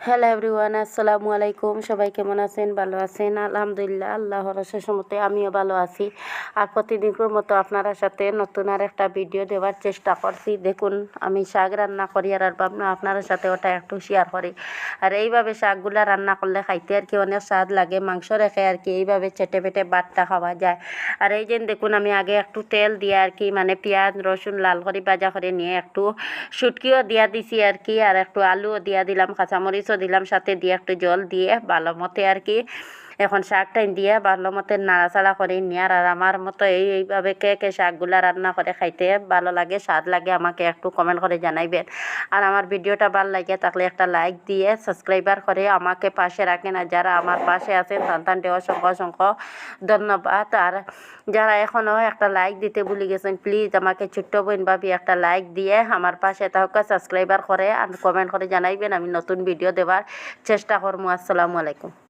Hello everyone, আসসালামু আলাইকুম। সবাই কেমন আছেন? ভালো আছেন? আলহামদুলিল্লাহ, আল্লাহর অশেষ রহমতে আমিও ভালো আছি। আর প্রতিদিনের মতো আপনার সাথে নতুন আর একটা ভিডিও দেওয়ার চেষ্টা করছি। দেখুন, আমি শাক রান্না করি আর ভাবনা আপনার সাথে ওটা একটু শেয়ার করি। আর এইভাবে শাকগুলা রান্না করলে খাইতে আর কি অনেক স্বাদ লাগে। মাংস রেখে আর কি এইভাবে চেটে পেটে বাটটা খাওয়া যায়। আর এই যে দেখুন, আমি আগে একটু তেল দিয়ে আর কি মানে পেঁয়াজ রসুন লাল করে ভাজা করে নিয়ে একটু শুটকিও দিয়া দিছি আর কি, আর একটু আলুও দিয়া দিলাম, কাঁচামরিচও দিলাম সাথে, দিয়ে একটু জল দিয়ে ভালো মতে আর কি এখন শাকটাই দিয়ে ভালো মতো নাড়াচাড়া করে নিয়ে। আর আমার মতো এইভাবে কে কে শাকগুলা রান্না করে খাইতে ভালো লাগে, স্বাদ লাগে, আমাকে একটু কমেন্ট করে জানাইবেন। আর আমার ভিডিওটা ভালো লাগে থাকলে একটা লাইক দিয়ে সাবস্ক্রাইবার করে আমাকে পাশে রাখেন। আর যারা আমার পাশে আছেন সন্তানটি অসংখ্য অসংখ্য ধন্যবাদ। আর যারা এখনও একটা লাইক দিতে ভুলে গেছেন, প্লিজ আমাকে ছোট্ট বোন ভাবি একটা লাইক দিয়ে আমার পাশে থাকা সাবস্ক্রাইবার করে আর কমেন্ট করে জানাইবেন। আমি নতুন ভিডিও দেওয়ার চেষ্টা করবো। আসসালামু আলাইকুম।